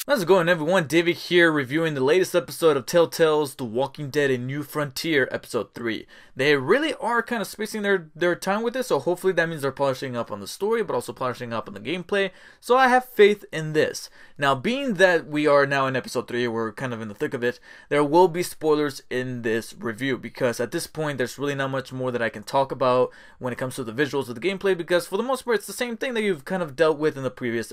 How's it going, everyone? David here, reviewing the latest episode of Telltale's The Walking Dead: A New Frontier, episode 3. They really are kind of spacing their time with this, so hopefully that means they're polishing up on the story, but also polishing up on the gameplay, so I have faith in this. Now, being that we are now in episode 3, we're kind of in the thick of it, there will be spoilers in this review, because at this point, there's really not much more that I can talk about when it comes to the visuals of the gameplay, because for the most part, it's the same thing that you've kind of dealt with in the previous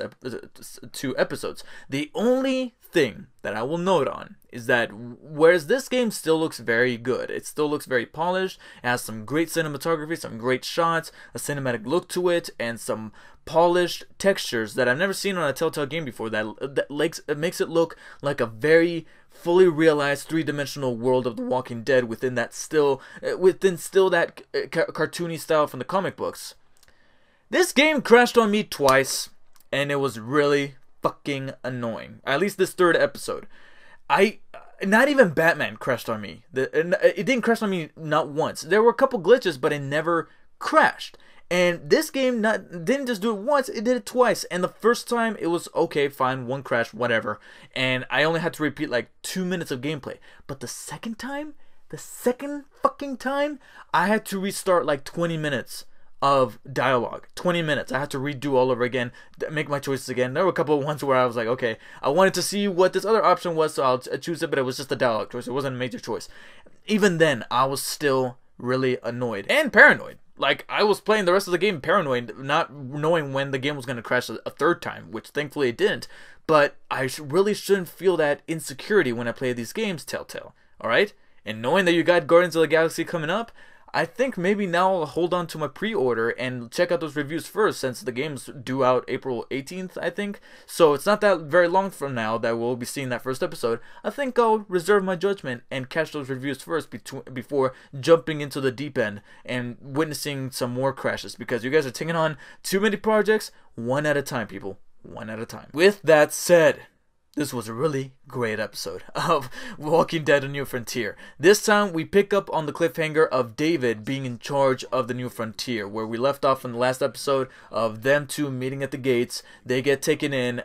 2 episodes. The only thing that I will note on is that whereas this game still looks very good, it still looks very polished, it has some great cinematography, some great shots, a cinematic look to it, and some polished textures that I've never seen on a Telltale game before, that makes it look like a very fully realized three-dimensional world of The Walking Dead within that cartoony style from the comic books. This game crashed on me twice, and it was really fucking annoying. At least this third episode. Not even Batman crashed on me. It didn't crash on me not once. There were a couple glitches, but it never crashed. And this game didn't just do it once, it did it twice. And the first time, it was okay, fine, one crash, whatever. And I only had to repeat like 2 minutes of gameplay. But the second fucking time, I had to restart like 20 minutes of dialogue. 20 minutes. I had to redo all over again, make my choices again. There were a couple of ones where I was like, okay, I wanted to see what this other option was, so I'll choose it, but it was just a dialogue choice. It wasn't a major choice. Even then, I was still really annoyed and paranoid. Like, I was playing the rest of the game paranoid, not knowing when the game was going to crash a third time, which thankfully it didn't. But I really shouldn't feel that insecurity when I play these games, Telltale. Alright? And knowing that you got Guardians of the Galaxy coming up, I think maybe now I'll hold on to my pre-order and check out those reviews first, since the game's due out April 18th, I think. So it's not that very long from now that we'll be seeing that first episode. I think I'll reserve my judgment and catch those reviews first before jumping into the deep end and witnessing some more crashes, because you guys are taking on too many projects, one at a time, people. One at a time. With that said, this was a really great episode of Walking Dead: A New Frontier. This time we pick up on the cliffhanger of David being in charge of the New Frontier, where we left off in the last episode of them two meeting at the gates. They get taken in,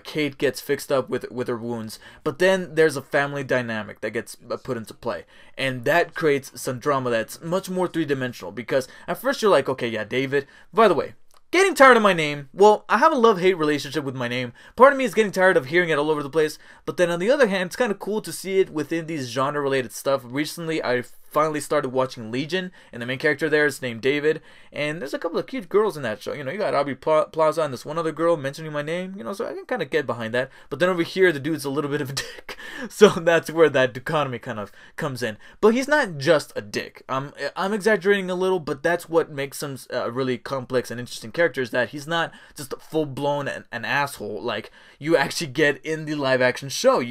Kate gets fixed up with her wounds, but then there's a family dynamic that gets put into play, and that creates some drama that's much more three-dimensional, because at first you're like, okay, yeah, David, by the way, getting tired of my name. Well, I have a love-hate relationship with my name. Part of me is getting tired of hearing it all over the place, but then on the other hand, it's kind of cool to see it within these genre-related stuff. Recently, I finally started watching Legion, and the main character there is named David, and there's a couple of cute girls in that show. You know, you got Aubrey Plaza and this one other girl mentioning my name, you know, so I can kind of get behind that. But then over here, the dude's a little bit of a dick, so that's where that dichotomy kind of comes in. But he's not just a dick. I'm exaggerating a little, but that's what makes him a really complex and interesting character, is that he's not just a full-blown an asshole like you actually get in the live-action show.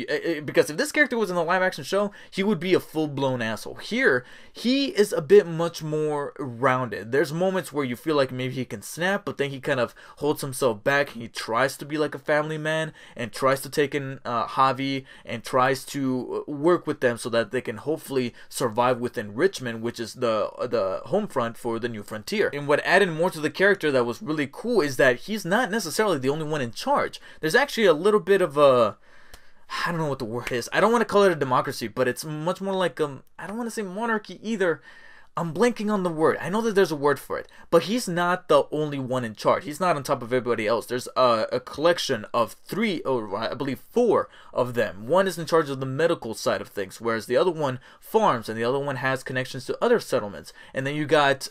Because if this character was in the live-action show, he would be a full-blown asshole. Here, he is a bit much more rounded. There's moments where you feel like maybe he can snap, but then he kind of holds himself back. He tries to be like a family man and tries to take in Javi and tries to work with them so that they can hopefully survive within Richmond, which is the home front for the New Frontier. And what added more to the character that was really cool is that he's not necessarily the only one in charge. There's actually a little bit of a, I don't know what the word is. I don't want to call it a democracy, but it's much more like I don't want to say monarchy either. I'm blanking on the word. I know that there's a word for it, but he's not the only one in charge. He's not on top of everybody else. There's a collection of 3, or I believe 4 of them. One is in charge of the medical side of things, whereas the other one farms, and the other one has connections to other settlements. And then you got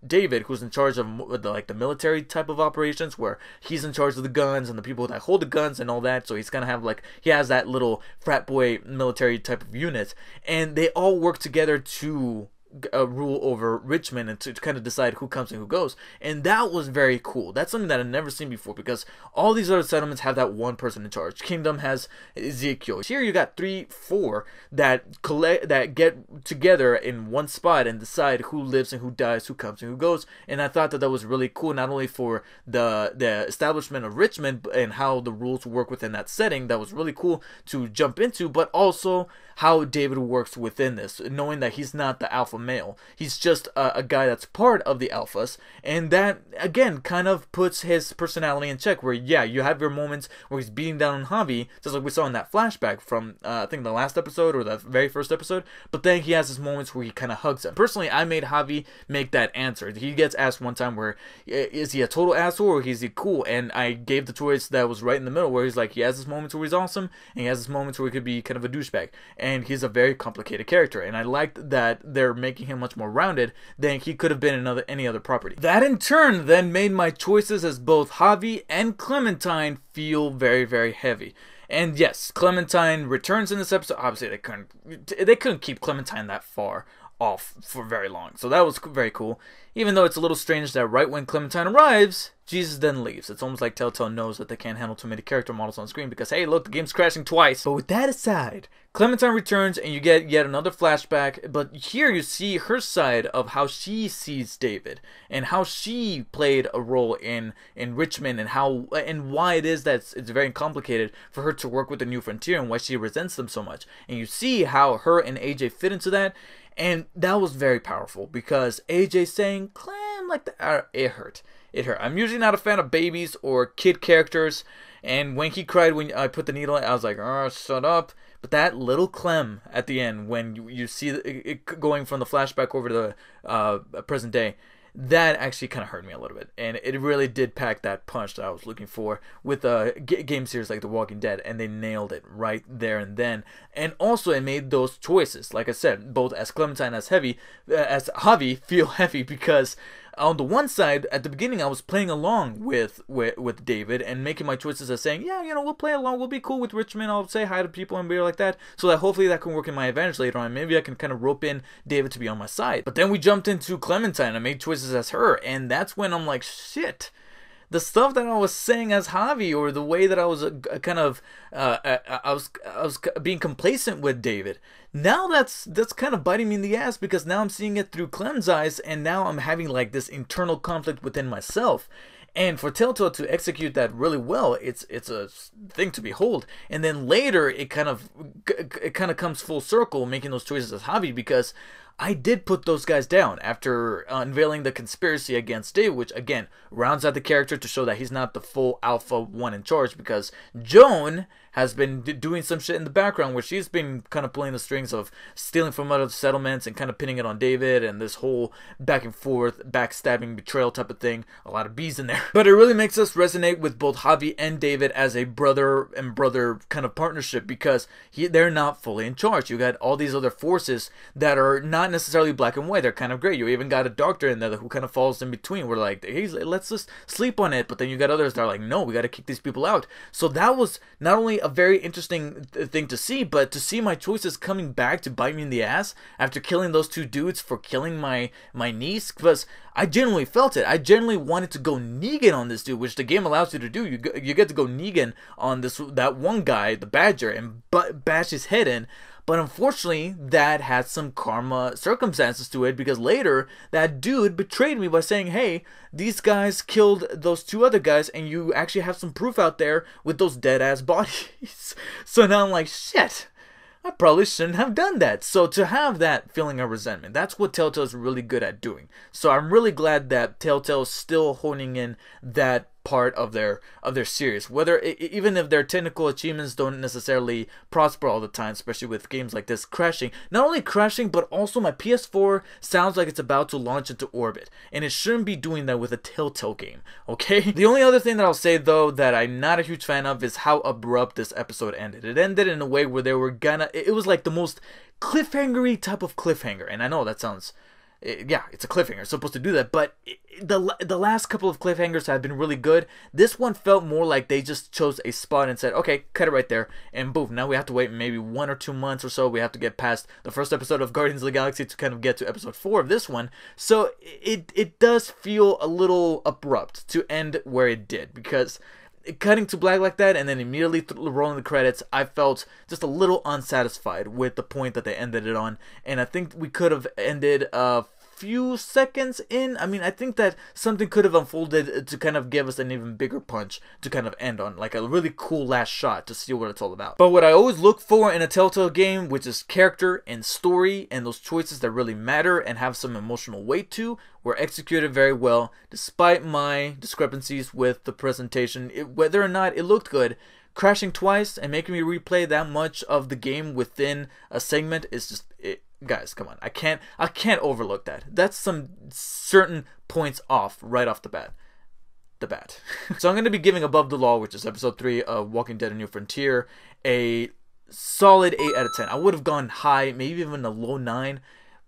David, who's in charge of the military type of operations, where he's in charge of the guns and the people that hold the guns and all that. So he's gonna have he has that little frat boy military type of unit, and they all work together to rule over Richmond and to kind of decide who comes and who goes. And that was very cool. That's something that I've never seen before, because all these other settlements have that one person in charge. Kingdom has Ezekiel. Here you got 3, 4 that get together in one spot and decide who lives and who dies, who comes and who goes. And I thought that was really cool, not only for the establishment of Richmond and how the rules work within that setting. That was really cool to jump into, but also how David works within this, knowing that he's not the alpha male. He's just a guy that's part of the alphas, and that, again, kind of puts his personality in check, where, yeah, you have your moments where he's beating down on Javi, just like we saw in that flashback from, I think, the last episode, or the very first episode, but then he has his moments where he kind of hugs him. Personally, I made Javi make that answer. He gets asked one time where, is he a total asshole, or is he cool? And I gave the choice that was right in the middle, where he's like, he has his moments where he's awesome, and he has his moments where he could be kind of a douchebag. And he's a very complicated character, and I liked that they're making him much more rounded than he could have been in any other property. That in turn then made my choices as both Javi and Clementine feel very, very heavy. And yes, Clementine returns in this episode. Obviously, they couldn't keep Clementine that far off for very long, so that was very cool. Even though it's a little strange that right when Clementine arrives, Jesus then leaves. It's almost like Telltale knows that they can't handle too many character models on screen because, hey, look, the game's crashing twice. But with that aside, Clementine returns and you get yet another flashback, but here you see her side of how she sees David and how she played a role in Richmond, and why it is that it's very complicated for her to work with the New Frontier and why she resents them so much. And you see how her and AJ fit into that. And that was very powerful because AJ saying Clem like that, it hurt. It hurt. I'm usually not a fan of babies or kid characters, and when he cried when I put the needle in, I was like, oh, shut up. But that little Clem at the end, when you see it going from the flashback over to the present day, that actually kind of hurt me a little bit, and it really did pack that punch that I was looking for with a game series like The Walking Dead, and they nailed it right there and then. And also it made those choices, like I said, both as Clementine as Javi feel heavy, because on the one side, at the beginning, I was playing along with David and making my choices as saying, yeah, we'll play along, we'll be cool with Richmond, I'll say hi to people and be like that, so that hopefully that can work in my advantage later on. Maybe I can kind of rope in David to be on my side. But then we jumped into Clementine, I made choices as her, and that's when I'm like, shit. The stuff that I was saying as Javi, or the way that I was I was being complacent with David, now that's kind of biting me in the ass, because now I'm seeing it through Clem's eyes, and now I'm having like this internal conflict within myself. And for Telltale to execute that really well, it's a thing to behold. And then later it kind of comes full circle, making those choices as Javi, because I did put those guys down after unveiling the conspiracy against Dave, which again rounds out the character to show that he's not the full alpha one in charge, because Joan has been doing some shit in the background where she's been kind of pulling the strings of stealing from other settlements and kind of pinning it on David, and this whole back and forth, backstabbing, betrayal type of thing. A lot of bees in there. But it really makes us resonate with both Javi and David as a brother and brother kind of partnership, because they're not fully in charge. You got all these other forces that are not necessarily black and white. They're kind of gray. You even got a doctor in there who kind of falls in between. We're like, hey, let's just sleep on it. But then you got others that are like, no, we got to kick these people out. So that was not only a very interesting thing to see, but to see my choices coming back to bite me in the ass after killing those two dudes for killing my niece, because I genuinely felt it. I genuinely wanted to go Negan on this dude, which the game allows you to do. You get to go Negan on that one guy, the Badger, and bash his head in. But unfortunately, that had some karma circumstances to it, because later, that dude betrayed me by saying, hey, these guys killed those two other guys, and you actually have some proof out there with those dead-ass bodies. So now I'm like, shit, I probably shouldn't have done that. So to have that feeling of resentment, that's what Telltale is really good at doing. So I'm really glad that Telltale is still honing in that part of their series, even if their technical achievements don't necessarily prosper all the time, especially with games like this crashing. Not only crashing, but also my PS4 sounds like it's about to launch into orbit, and it shouldn't be doing that with a Telltale game, okay? The only other thing that I'll say, though, that I'm not a huge fan of is how abrupt this episode ended. It ended in a way where it was like the most cliffhanger-y type of cliffhanger, and I know that sounds, yeah, it's a cliffhanger, it's supposed to do that, but the last couple of cliffhangers have been really good. This one felt more like they just chose a spot and said, okay, cut it right there, and boom, now we have to wait maybe 1 or 2 months or so. We have to get past the first episode of Guardians of the Galaxy to kind of get to episode 4 of this one. So it does feel a little abrupt to end where it did, because cutting to black like that and then immediately rolling the credits, I felt just a little unsatisfied with the point that they ended it on. And I think we could have ended few seconds in. I mean, I think that something could have unfolded to kind of give us an even bigger punch to kind of end on, like a really cool last shot to see what it's all about. But what I always look for in a Telltale game, which is character and story and those choices that really matter and have some emotional weight to, were executed very well, despite my discrepancies with the presentation. Whether or not it looked good, crashing twice and making me replay that much of the game within a segment is just guys, come on. I can't overlook that. That's some certain points off right off the bat. So I'm going to be giving Above the Law, which is episode 3 of Walking Dead: A New Frontier, a solid 8 out of 10. I would have gone high, maybe even a low 9,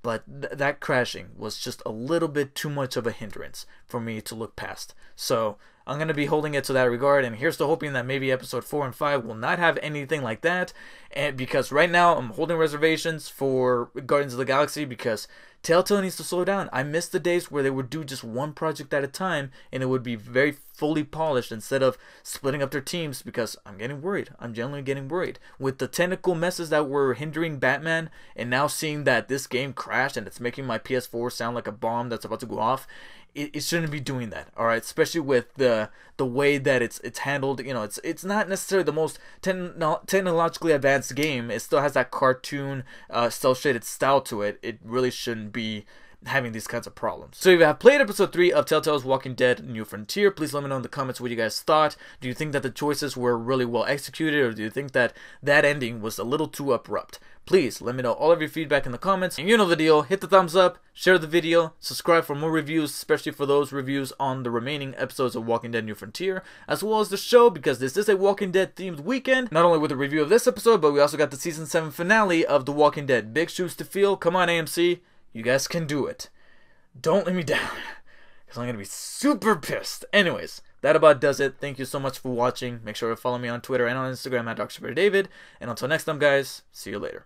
but that crashing was just a little bit too much of a hindrance for me to look past. So I'm going to be holding it to that regard, and here's to hoping that maybe episode 4 and 5 will not have anything like that, and because right now I'm holding reservations for Guardians of the Galaxy because Telltale needs to slow down. I miss the days where they would do just one project at a time and it would be very fully polished instead of splitting up their teams, because I'm getting worried. I'm genuinely getting worried. With the technical messes that were hindering Batman, and now seeing that this game crashed and it's making my PS4 sound like a bomb that's about to go off, it shouldn't be doing that, all right? Especially with the way that it's handled. You know, it's not necessarily the most technologically advanced game. It still has that cartoon, cel-shaded style to it. It really shouldn't be having these kinds of problems. So if you have played episode 3 of Telltale's Walking Dead: New Frontier, please let me know in the comments what you guys thought. Do you think that the choices were really well executed, or do you think that that ending was a little too abrupt? Please let me know all of your feedback in the comments. And you know the deal, hit the thumbs up, share the video, subscribe for more reviews, especially for those reviews on the remaining episodes of Walking Dead: New Frontier, as well as the show, because this is a Walking Dead themed weekend. Not only with a review of this episode, but we also got the season 7 finale of The Walking Dead. Big shoes to fill. Come on, AMC. You guys can do it. Don't let me down, because I'm going to be super pissed. Anyways, that about does it. Thank you so much for watching. Make sure to follow me on Twitter and on Instagram at DrSuperDavid. And until next time, guys, see you later.